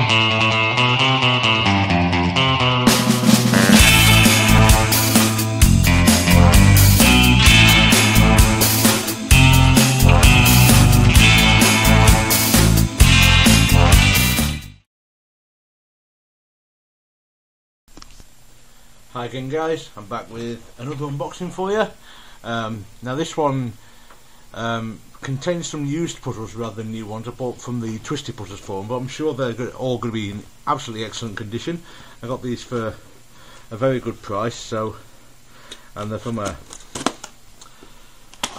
Hi again guys, I'm back with another unboxing for you. Now this one contains some used puzzles rather than new ones. I bought from the Twisty puzzles forum, but I'm sure they're all going to be in absolutely excellent condition. I got these for a very good price, and they're from a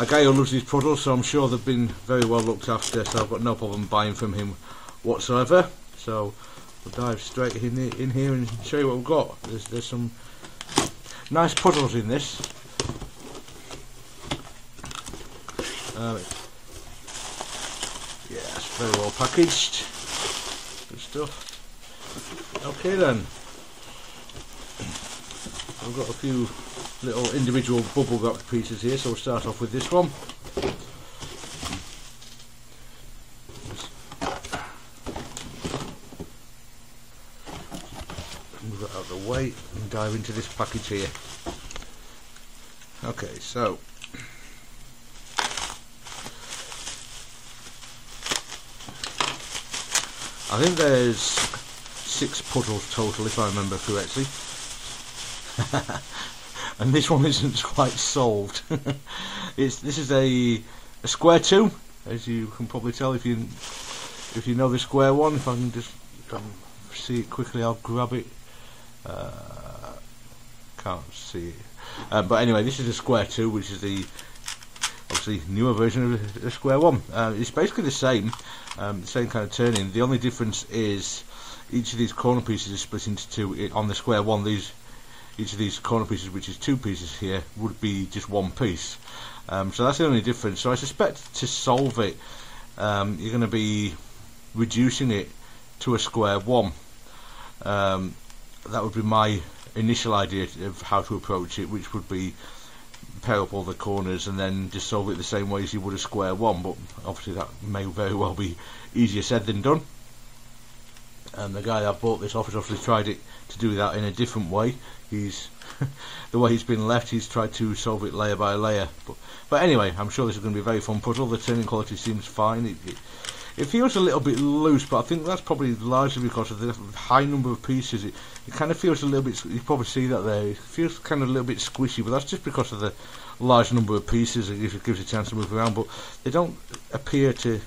guy who loves these puzzles, so I'm sure they've been very well looked after, so I've got no problem buying from him whatsoever. So we'll dive straight in here and show you what we've got. There's some nice puzzles in this. Yeah, it's very well packaged. Good stuff. Okay then. I've got a few little individual bubble wrap pieces here, so we'll start off with this one. Move it out of the way and dive into this package here. Okay, so I think there's 6 puzzles total, if I remember correctly. And this one isn't quite solved. This is a square 2, as you can probably tell if you know the square one. If I can just see it quickly, I'll grab it. Can't see it. But anyway, this is a square 2, which is the obviously newer version of the square 1. It's basically the same kind of turning. The only difference is each of these corner pieces is split into 2. On the square 1, each of these corner pieces, which is 2 pieces here, would be just 1 piece. So that's the only difference. So I suspect to solve it, you're going to be reducing it to a square 1. That would be my initial idea of how to approach it, which would be pair up all the corners and then just solve it the same way as you would a square 1, but obviously that may very well be easier said than done. And the guy that bought this off has obviously tried it to do that in a different way. He's the way he's been left, he's tried to solve it layer by layer. But anyway, I'm sure this is going to be a very fun puzzle. The turning quality seems fine. It feels a little bit loose, but I think that's probably largely because of the high number of pieces. It kind of feels a little bit, you probably see that there, it feels kind of a little bit squishy, but that's just because of the large number of pieces. It gives a chance to move around, but they don't appear to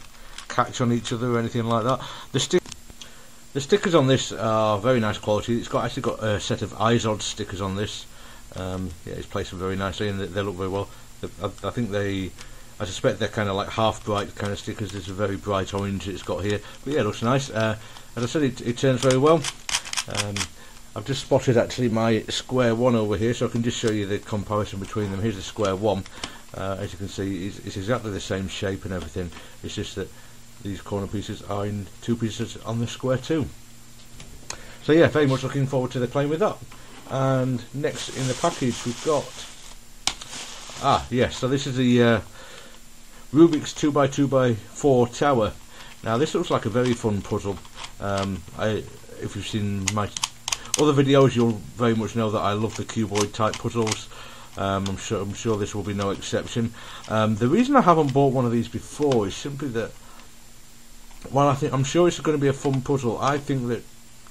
catch on each other or anything like that. The stickers on this are very nice quality. It's actually got a set of IZOD stickers on this. Yeah, it's placed them very nicely and they look very well. I suspect they're kind of like half bright kind of stickers. There's a very bright orange it's got here, but yeah, it looks nice. As I said, it turns very well. I've just spotted actually my square 1 over here, so I can just show you the comparison between them. Here's the square 1. As you can see, it's exactly the same shape and everything. It's just that these corner pieces are in 2 pieces on the square 2. So yeah, very much looking forward to playing with that. And next in the package we've got yes, so this is the Rubiks 2x2x4 tower. Now this looks like a very fun puzzle. If you've seen my other videos, you'll very much know that I love the cuboid type puzzles. I'm sure this will be no exception. The reason I haven't bought one of these before is simply that, while I'm sure it's going to be a fun puzzle, I think that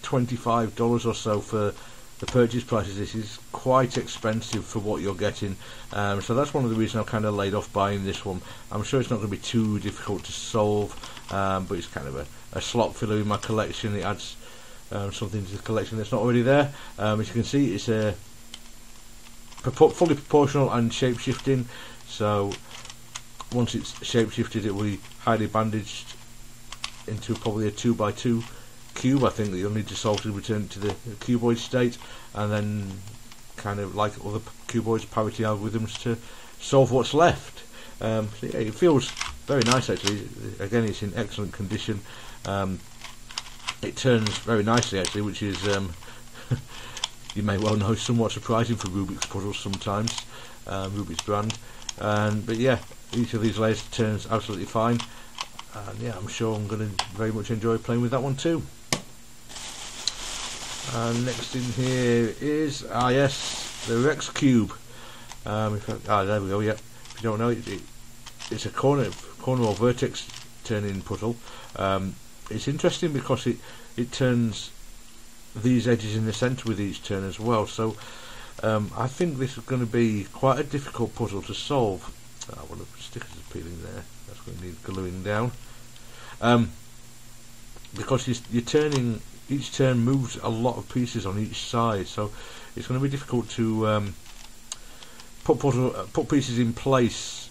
$25 or so for the purchase price of this is quite expensive for what you're getting. So that's one of the reasons I've kind of laid off buying this one. I'm sure it's not going to be too difficult to solve, but it's kind of a slot filler in my collection. It adds something to the collection that's not already there. As you can see, it's fully proportional and shape-shifting, so once it's shape-shifted it will be highly bandaged into probably a 2x2 cube. I think that you'll need to solve to return it to the cuboid state, and then kind of like other cuboids, parity algorithms to solve what's left. So yeah, it feels very nice actually. Again, it's in excellent condition. It turns very nicely actually, which is you may well know, somewhat surprising for Rubiks puzzles sometimes, Rubiks brand. But yeah, each of these layers turns absolutely fine, and yeah, I'm sure I'm going to very much enjoy playing with that one too. And next in here is, yes, the Master Skewb. There we go, yeah. If you don't know, it's a corner or vertex turning puzzle. It's interesting because it turns these edges in the centre with each turn as well, so I think this is going to be quite a difficult puzzle to solve. Well, the stickers are peeling there, that's going to need gluing down, because you're turning, each turn moves a lot of pieces on each side, so it's going to be difficult to put pieces in place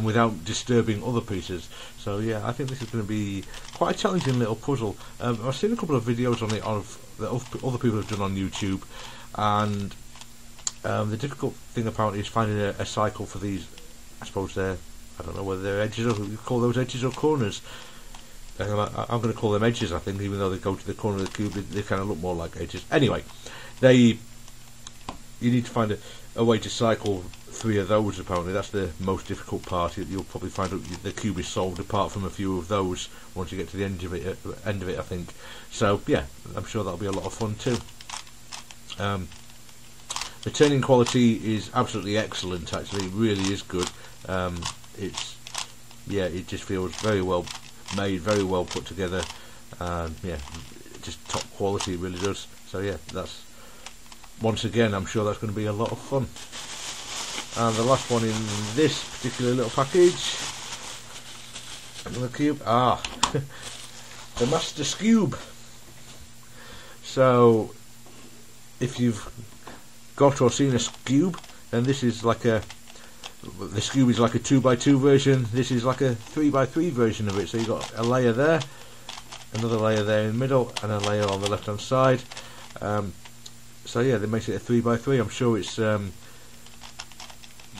without disturbing other pieces. So yeah, I think this is going to be quite a challenging little puzzle. I've seen a couple of videos on it that other people have done on YouTube, and the difficult thing apparently is finding a cycle for these. I suppose I don't know whether they're edges, or you call those edges or corners. I'm going to call them edges, I think, even though they go to the corner of the cube, they kind of look more like edges. Anyway, you need to find a way to cycle 3 of those. Apparently that's the most difficult part. You'll probably find out the cube is solved apart from a few of those once you get to the end of it, I think. So yeah, I'm sure that'll be a lot of fun too. The turning quality is absolutely excellent, actually. It really is good. It just feels very well made, very well put together, and yeah, just top quality, it really does. So yeah, that's, once again, I'm sure that's going to be a lot of fun. And the last one in this particular little package, another cube, the Master Skewb. So if you've got or seen a Skewb, then this is like the Skewb is like a 2x2 version, this is like a 3x3 version of it. So you've got a layer there, another layer there in the middle, and a layer on the left hand side. So yeah, that makes it a 3x3. I'm sure it's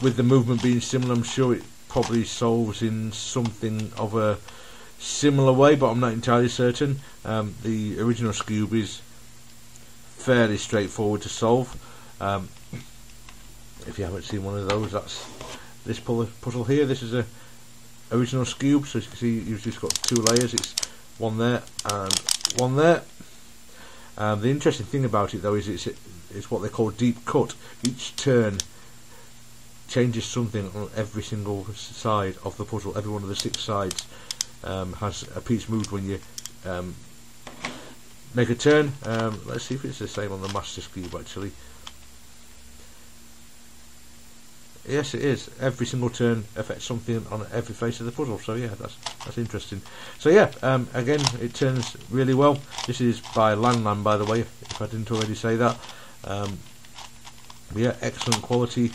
with the movement being similar, I'm sure it probably solves in something of a similar way, but I'm not entirely certain. The original Skewb is fairly straightforward to solve. If you haven't seen one of those, that's this puzzle here. This is a original Skewb, so as you can see, you've just got 2 layers. It's one there and one there. The interesting thing about it though is it's what they call deep cut. Each turn changes something on every single side of the puzzle. Every one of the 6 sides has a piece moved when you make a turn. Let's see if it's the same on the Master Skewb actually. Yes, it is. Every single turn affects something on every face of the puzzle. So yeah, that's interesting. So yeah, again, it turns really well. This is by Lanlan, by the way, if I didn't already say that. Yeah, excellent quality,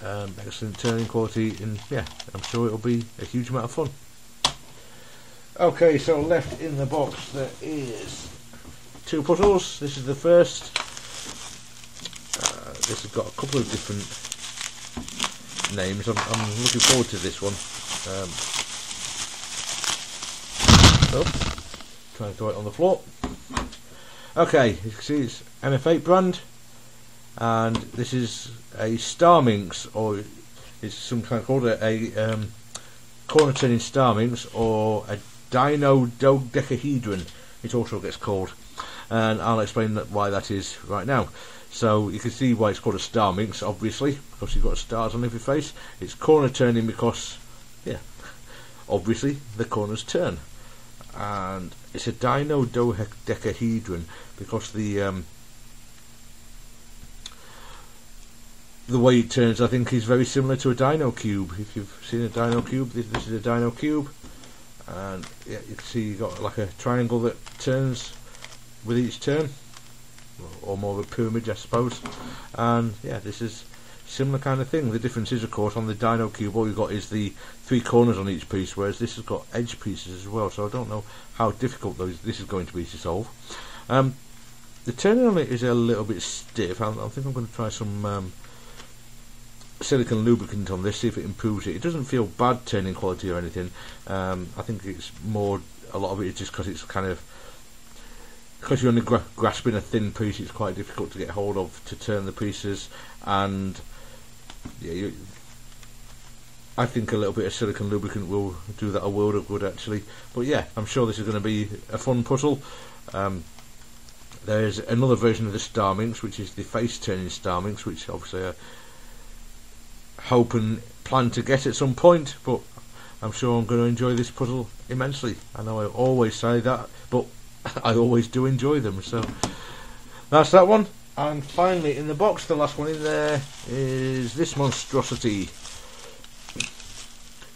excellent turning quality, and yeah, I'm sure it'll be a huge amount of fun. Okay, so left in the box there is 2 puzzles. This is the first. This has got a couple of different names. I'm looking forward to this one. Trying to throw it on the floor. Okay, you can see it's MF8 brand, and this is a starminx, or it's some kind of called a corner turning starminx, or a Dino dodecahedron. It also gets called, and I'll explain why that is right now. So you can see why it's called a starminx, obviously, because you've got stars on every face. It's corner turning because, yeah, obviously the corners turn. And it's a Dino dodecahedron because the way it turns, I think, is very similar to a Dino cube. If you've seen a Dino cube, this is a Dino cube, and yeah, you can see you've got like a triangle that turns with each turn, or more of a pyramid, I suppose. And yeah, this is similar kind of thing. The difference is, of course, on the Dino cube, all you've got is the 3 corners on each piece, whereas this has got edge pieces as well. So I don't know how difficult this is going to be to solve. The turning on it is a little bit stiff. I think I'm going to try some silicone lubricant on this, see if it improves it. It doesn't feel bad turning quality or anything. I think it's more, a lot of it is just because it's kind of, because you're only grasping a thin piece, it's quite difficult to get hold of to turn the pieces. And yeah, I think a little bit of silicone lubricant will do that a world of good, actually. But yeah, I'm sure this is going to be a fun puzzle. The There's another version of the starminx, which is the face turning starminx, which obviously I hope and plan to get at some point, but I'm sure I'm going to enjoy this puzzle immensely. I know I always say that, but I always do enjoy them. So that's that one. And finally in the box, the last one in there is this monstrosity.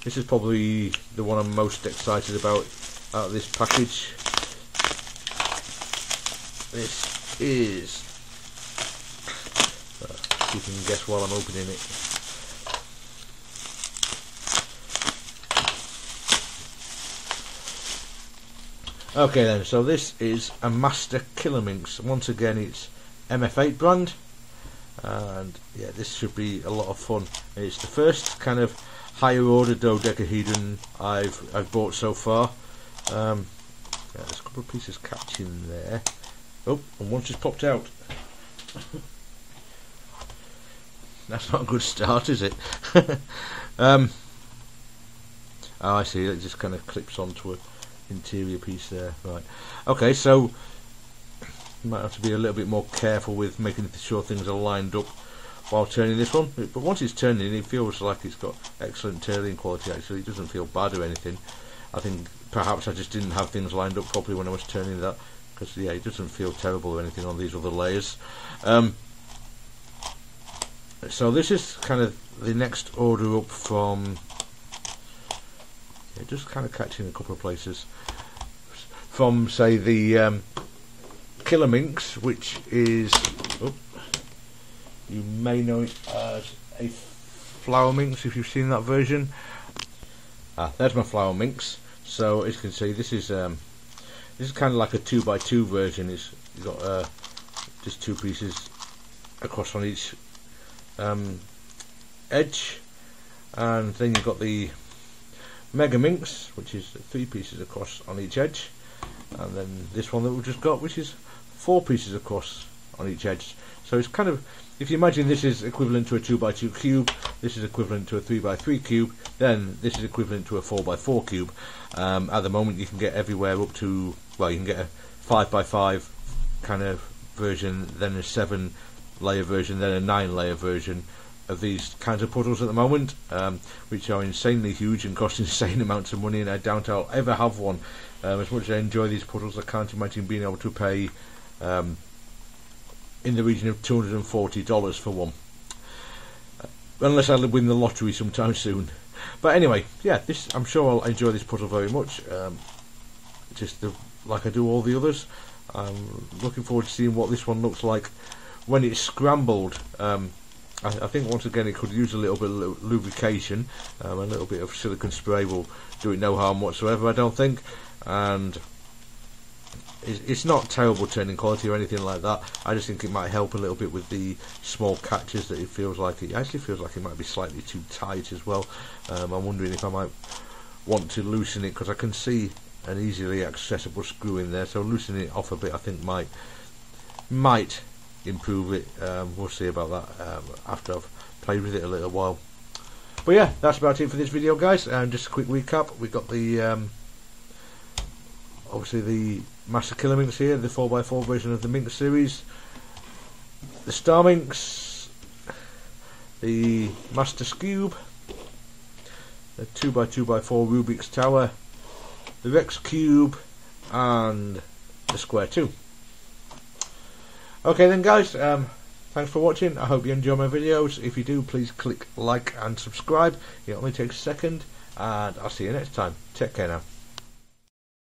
This is probably the one I'm most excited about out of this package. This is, you can guess while I'm opening it. Okay then, so this is a Master Kilominx. Once again, it's MF8 brand, and yeah, this should be a lot of fun. It's the first kind of higher order dodecahedron I've bought so far. Yeah, there's a couple of pieces catching there. Oh, and one just popped out. That's not a good start, is it? Oh, I see. It just kind of clips onto an interior piece there. Right. Okay, so you might have to be a little bit more careful with making sure things are lined up while turning this one. But once it's turning, it feels like it's got excellent turning quality. Actually, it doesn't feel bad or anything. I think perhaps I just didn't have things lined up properly when I was turning that. Because yeah, it doesn't feel terrible or anything on these other layers. So this is kind of the next order up from, yeah, just kind of catching a couple of places from, say, the Kilominx, which is, oh, you may know it as a flower minx if you've seen that version. There's my flower minx. So as you can see, this is kind of like a 2x2 version. It's got just two pieces across on each edge, and then you've got the Mega Minx, which is 3 pieces across on each edge, and then this one that we've just got, which is 4 pieces across on each edge. So it's kind of, if you imagine this is equivalent to a 2x2 cube, this is equivalent to a 3x3 cube, then this is equivalent to a 4x4 cube. At the moment you can get everywhere up to, well, you can get a 5x5 kind of version, then a 7 layer version, then a 9 layer version of these kinds of puzzles at the moment, which are insanely huge and cost insane amounts of money, and I doubt I'll ever have one. As much as I enjoy these puzzles, I can't imagine being able to pay in the region of $240 for one, unless I win the lottery sometime soon. But anyway, yeah, I'm sure I'll enjoy this puzzle very much, like I do all the others. I'm looking forward to seeing what this one looks like when it's scrambled. I think once again it could use a little bit of lubrication. A little bit of silicone spray will do it no harm whatsoever, I don't think. And it's not terrible turning quality or anything like that. I just think it might help a little bit with the small catches, that it actually feels like it might be slightly too tight as well. I'm wondering if I might want to loosen it, because I can see an easily accessible screw in there, so loosening it off a bit I think might improve it. We'll see about that after I've played with it a little while. But yeah, that's about it for this video, guys. Just a quick recap. We've got the obviously the Master Kilominx here, the 4x4 version of the Minx series, the starminx, the Master Skewb, the 2x2x4 Rubiks tower, the Rex cube, and the Square 2. Okay then, guys, thanks for watching. I hope you enjoy my videos. If you do, please click like and subscribe. It only takes a second, and I'll see you next time. Take care now.